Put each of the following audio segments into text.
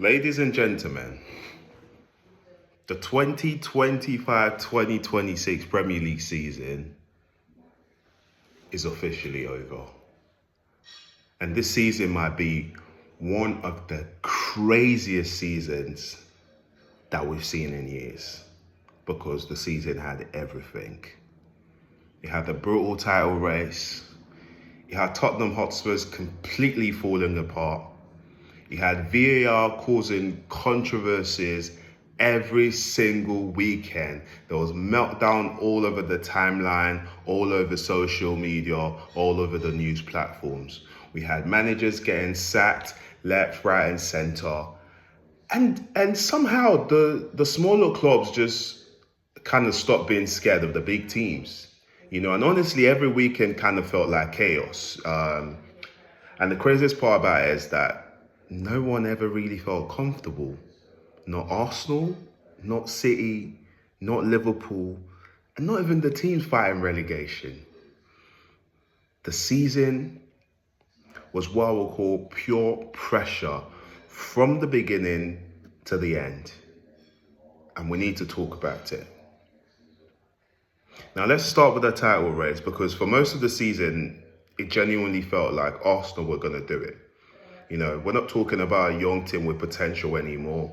Ladies and gentlemen, the 2025-2026 Premier League season is officially over. And this season might be one of the craziest seasons that we've seen in years, because the season had everything. It had the brutal title race. You had Tottenham Hotspurs completely falling apart. You had VAR causing controversies every single weekend. There was meltdown all over the timeline, all over social media, all over the news platforms. We had managers getting sacked left, right, and centre. And somehow the smaller clubs just kind of stopped being scared of the big teams. And honestly, every weekend kind of felt like chaos. And the craziest part about it is that no one ever really felt comfortable. Not Arsenal, not City, not Liverpool, and not even the teams fighting relegation. The season was what I would call pure pressure from the beginning to the end. And we need to talk about it. Now let's start with the title race, because for most of the season, it genuinely felt like Arsenal were going to do it. We're not talking about a young team with potential anymore.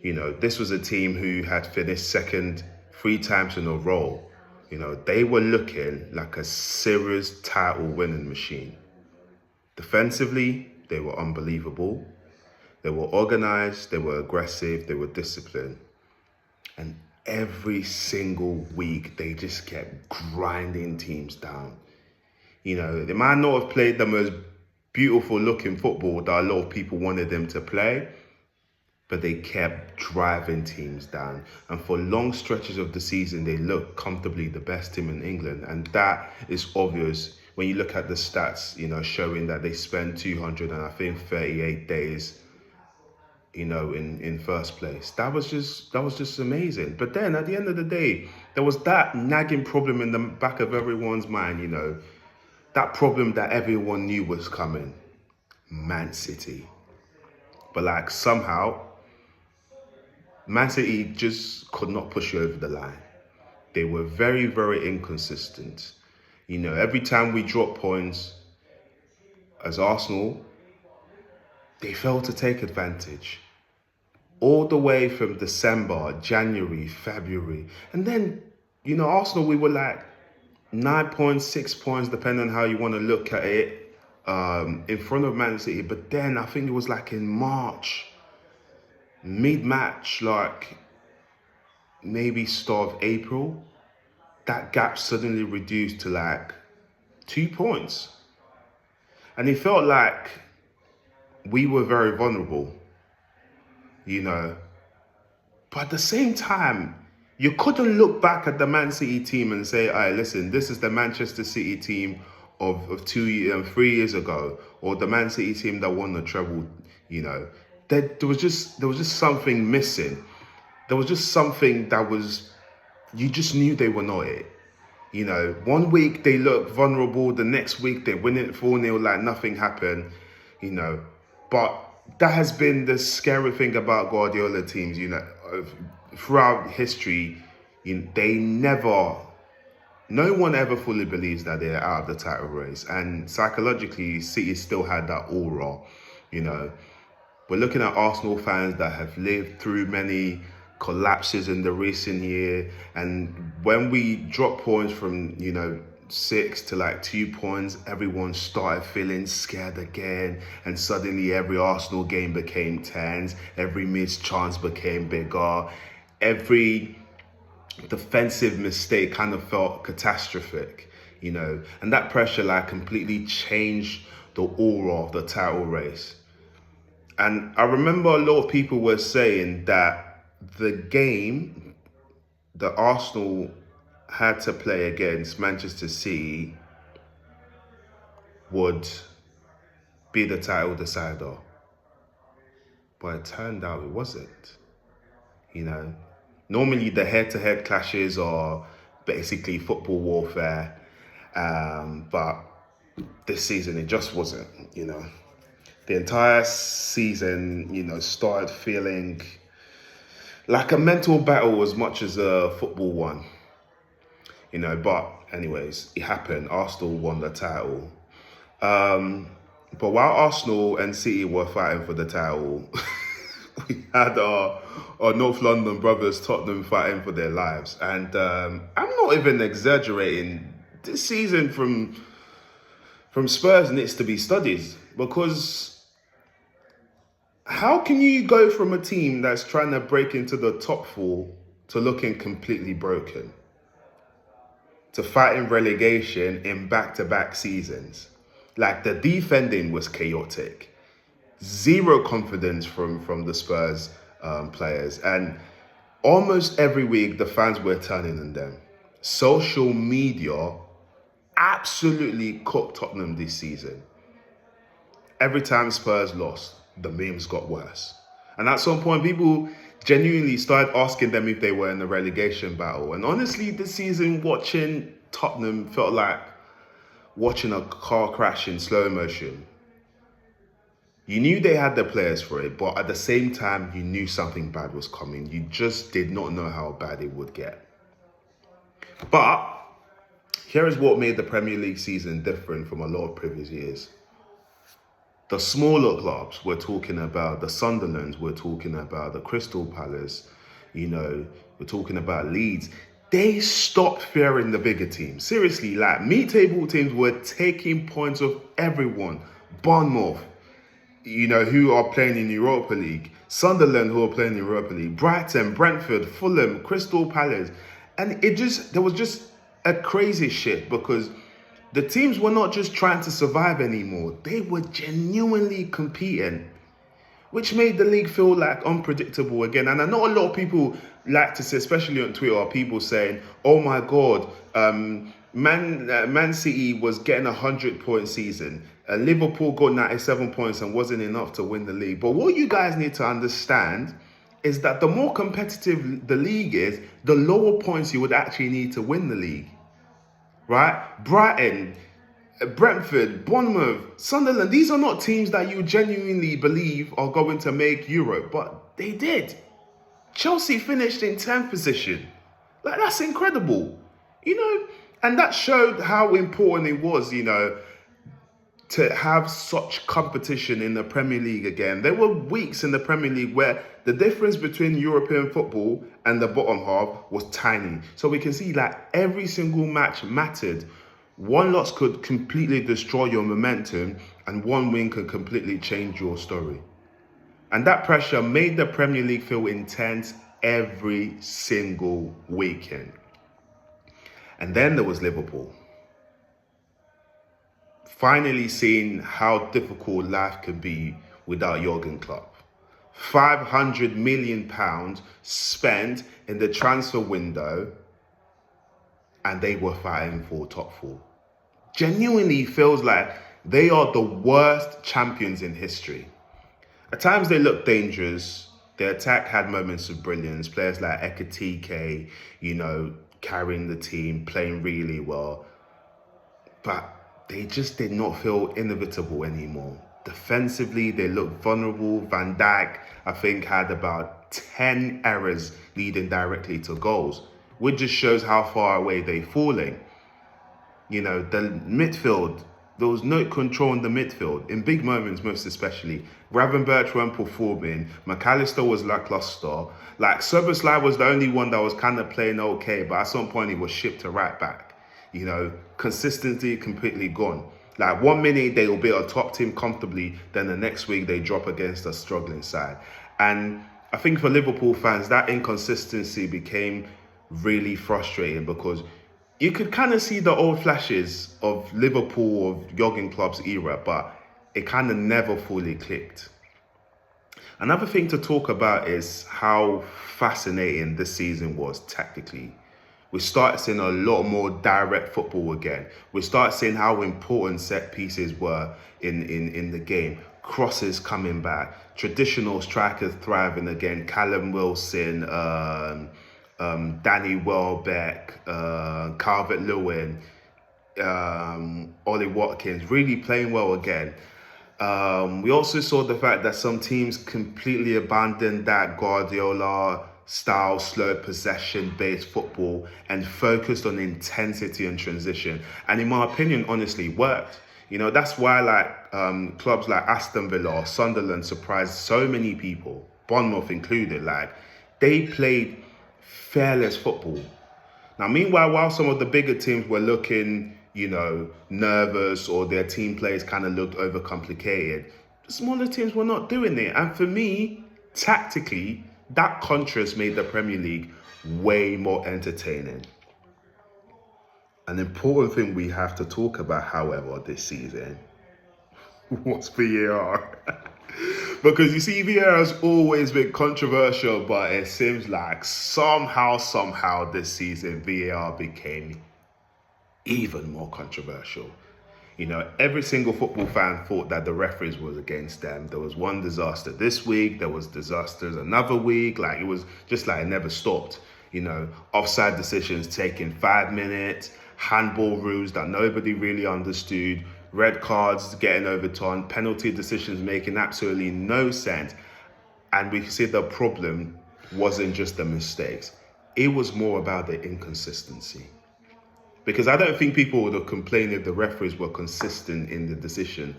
This was a team who had finished second 3 times in a row. They were looking like a serious title winning machine. Defensively, they were unbelievable. They were organised, they were aggressive, they were disciplined. And every single week, they just kept grinding teams down. They might not have played the most beautiful looking football that a lot of people wanted them to play, but they kept driving teams down. And for long stretches of the season, they looked comfortably the best team in England. And that is obvious when you look at the stats, showing that they spent 238 days, in first place. That was just amazing. But then at the end of the day, there was that nagging problem in the back of everyone's mind, that problem that everyone knew was coming. Man City. But somehow, Man City just could not push you over the line. They were very, very inconsistent. Every time we dropped points as Arsenal, they failed to take advantage. All the way from December, January, February. And then, Arsenal, we were 9 points, 6 points, depending on how you want to look at it, in front of Man City. But then I think it was in March, mid-match, maybe start of April, that gap suddenly reduced to 2 points. And it felt like we were very vulnerable, But at the same time, you couldn't look back at the Man City team and say, all right, listen, this is the Manchester City team of 3 years ago, or the Man City team that won the treble. There was just something missing. There was just something that you just knew they were not it. 1 week they look vulnerable, the next week they win it 4-0 like nothing happened, But that has been the scary thing about Guardiola teams, throughout history. No one ever fully believes that they're out of the title race. And psychologically, City still had that aura, We're looking at Arsenal fans that have lived through many collapses in the recent year. And when we dropped points from, 6 to 2 points, everyone started feeling scared again. And suddenly every Arsenal game became tense. Every missed chance became bigger. Every defensive mistake kind of felt catastrophic, And that pressure completely changed the aura of the title race. And I remember a lot of people were saying that the game that Arsenal had to play against Manchester City would be the title decider. But it turned out it wasn't. Normally the head-to-head clashes are basically football warfare. But this season it just wasn't, The entire season, started feeling like a mental battle as much as a football one. But anyways, it happened. Arsenal won the title. But while Arsenal and City were fighting for the title, we had our North London brothers, Tottenham, fighting for their lives. And I'm not even exaggerating. This season from Spurs needs to be studied, because how can you go from a team that's trying to break into the top four to looking completely broken, to fighting relegation in back-to-back seasons? Like, the defending was chaotic. Zero confidence from the Spurs players. And almost every week, the fans were turning on them. Social media absolutely cooked Tottenham this season. Every time Spurs lost, the memes got worse. And at some point, people genuinely started asking them if they were in the relegation battle. And honestly, this season, watching Tottenham felt like watching a car crash in slow motion. You knew they had the players for it, but at the same time, you knew something bad was coming. You just did not know how bad it would get. But here is what made the Premier League season different from a lot of previous years. The smaller clubs, we're talking about the Sunderlands, we're talking about the Crystal Palace, we're talking about Leeds. They stopped fearing the bigger teams. Seriously, like, mid-table teams were taking points off everyone. Bournemouth, who are playing in Europa League. Sunderland, who are playing in Europa League. Brighton, Brentford, Fulham, Crystal Palace. And there was just a crazy shit, because the teams were not just trying to survive anymore. They were genuinely competing, which made the league feel like unpredictable again. And I know a lot of people like to say, especially on Twitter, people saying, oh my God, Man City was getting 100-point season. Liverpool got 97 points and wasn't enough to win the league. But what you guys need to understand is that the more competitive the league is, the lower points you would actually need to win the league. Right? Brighton, Brentford, Bournemouth, Sunderland, these are not teams that you genuinely believe are going to make Europe, but they did. Chelsea finished in 10th position. Like, that's incredible. And that showed how important it was, to have such competition in the Premier League again. There were weeks in the Premier League where the difference between European football and the bottom half was tiny. So we can see that every single match mattered. One loss could completely destroy your momentum, and one win could completely change your story. And that pressure made the Premier League feel intense every single weekend. And then there was Liverpool. Finally seeing how difficult life can be without Jurgen Klopp. £500 million spent in the transfer window, and they were fighting for top four. Genuinely feels like they are the worst champions in history. At times they looked dangerous. Their attack had moments of brilliance. Players like Ekitike, carrying the team, playing really well. But they just did not feel inevitable anymore. Defensively, they looked vulnerable. Van Dijk, I think, had about 10 errors leading directly to goals, which just shows how far away they're falling. The midfield, there was no control in the midfield, in big moments most especially. Gravenberch weren't performing. McAllister was lackluster. Like, Szoboszlai was the only one that was kind of playing okay, but at some point he was shipped to right back. Consistency completely gone. Like, 1 minute they will be a top team comfortably, then the next week they drop against a struggling side. And I think for Liverpool fans, that inconsistency became really frustrating, because you could kind of see the old flashes of Liverpool, of Jurgen Klopp's era, but it kind of never fully clicked. Another thing to talk about is how fascinating this season was tactically. We started seeing a lot more direct football again. We started seeing how important set pieces were in the game. Crosses coming back. Traditional strikers thriving again. Callum Wilson, Danny Welbeck, Calvert-Lewin, Ollie Watkins, really playing well again. We also saw the fact that some teams completely abandoned that Guardiola style, slow possession based football and focused on intensity and transition. And in my opinion, honestly, worked. That's why clubs like Aston Villa or Sunderland surprised so many people, Bournemouth included. They played fearless football. Now, meanwhile, while some of the bigger teams were looking, nervous, or their team plays kind of looked overcomplicated, the smaller teams were not doing it. And for me, tactically, that contrast made the Premier League way more entertaining. An important thing we have to talk about, however, this season was VAR. Because you see, VAR has always been controversial, but it seems like somehow this season, VAR became even more controversial. Every single football fan thought that the referees was against them. There was one disaster this week, there was disasters another week. It was just it never stopped. Offside decisions taking 5 minutes, handball rules that nobody really understood, red cards getting overturned, penalty decisions making absolutely no sense. And we see the problem wasn't just the mistakes. It was more about the inconsistency. Because I don't think people would have complained if the referees were consistent in the decision.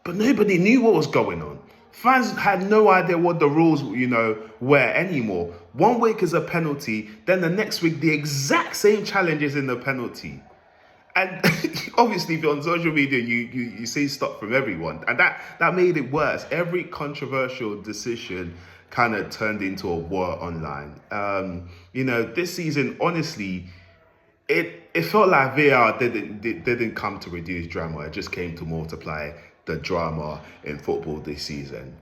But nobody knew what was going on. Fans had no idea what the rules, were anymore. One week is a penalty, then the next week the exact same challenge is in the penalty. And obviously, if you're on social media, you see stuff from everyone. And that made it worse. Every controversial decision kind of turned into a war online. This season, honestly, it felt like VAR didn't come to reduce drama. It just came to multiply the drama in football this season.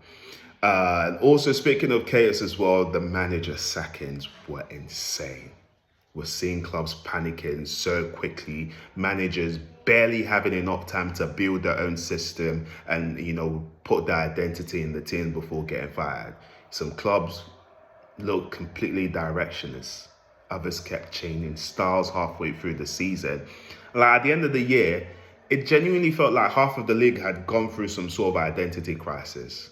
And also, speaking of chaos as well, the manager sackings were insane. We're seeing clubs panicking so quickly, managers barely having enough time to build their own system and, put their identity in the team before getting fired. Some clubs looked completely directionless. Others kept changing styles halfway through the season. At the end of the year, it genuinely felt like half of the league had gone through some sort of identity crisis.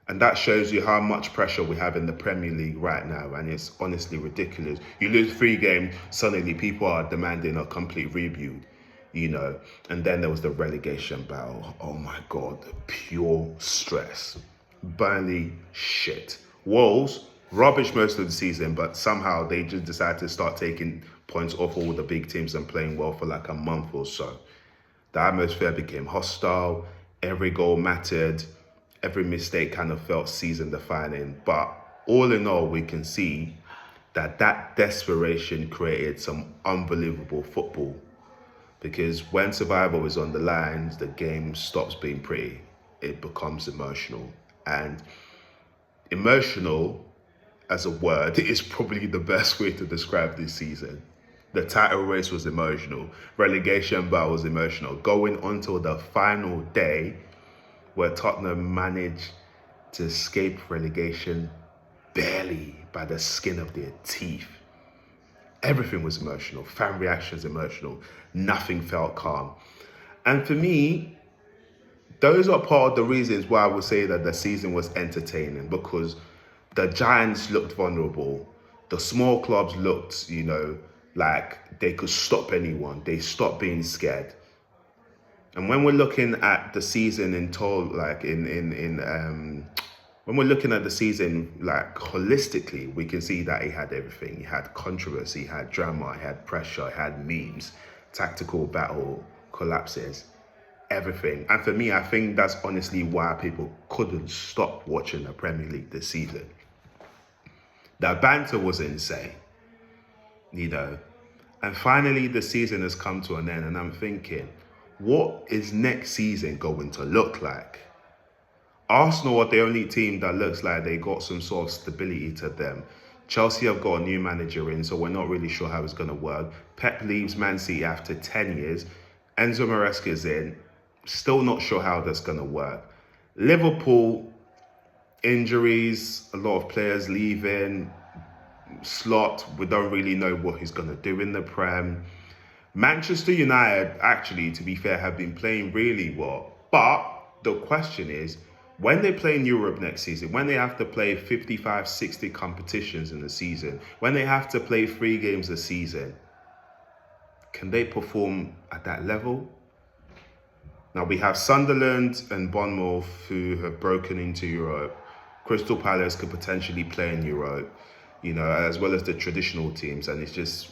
And that shows you how much pressure we have in the Premier League right now. And it's honestly ridiculous. You lose 3 games, suddenly people are demanding a complete rebuild, And then there was the relegation battle. Oh my God, pure stress. Burnley, shit. Wolves, rubbish most of the season, but somehow they just decided to start taking points off all the big teams and playing well for a month or so. The atmosphere became hostile. Every goal mattered. Every mistake kind of felt season defining. But all in all, we can see that desperation created some unbelievable football. Because when survival is on the line, the game stops being pretty. It becomes emotional. And emotional, as a word, is probably the best way to describe this season. The title race was emotional. Relegation battle was emotional. Going until the final day, where Tottenham managed to escape relegation barely by the skin of their teeth. Everything was emotional. Fan reactions emotional. Nothing felt calm. And for me, those are part of the reasons why I would say that the season was entertaining, because the giants looked vulnerable. The small clubs looked, like they could stop anyone. They stopped being scared. And when we're looking at the season when we're looking at the season holistically, we can see that it had everything. It had controversy, it had drama, it had pressure, it had memes, tactical battle, collapses, everything. And for me, I think that's honestly why people couldn't stop watching the Premier League this season. The banter was insane, And finally, the season has come to an end, and I'm thinking, what is next season going to look like? Arsenal are the only team that looks like they got some sort of stability to them. Chelsea have got a new manager in, so we're not really sure how it's going to work. Pep leaves Man City after 10 years. Enzo Maresca is in. Still not sure how that's going to work. Liverpool, injuries, a lot of players leaving. Slot, we don't really know what he's going to do in the Prem. Manchester United, actually, to be fair, have been playing really well. But the question is, when they play in Europe next season, when they have to play 55, 60 competitions in a season, when they have to play 3 games a season, can they perform at that level? Now we have Sunderland and Bournemouth who have broken into Europe. Crystal Palace could potentially play in Europe, as well as the traditional teams. And it's just,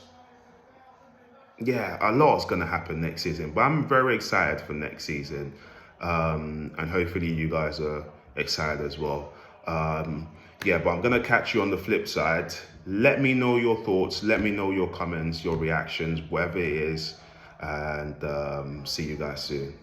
yeah, a lot's going to happen next season. But I'm very excited for next season. And hopefully you guys are excited as well. But I'm going to catch you on the flip side. Let me know your thoughts. Let me know your comments, your reactions, whatever it is. And see you guys soon.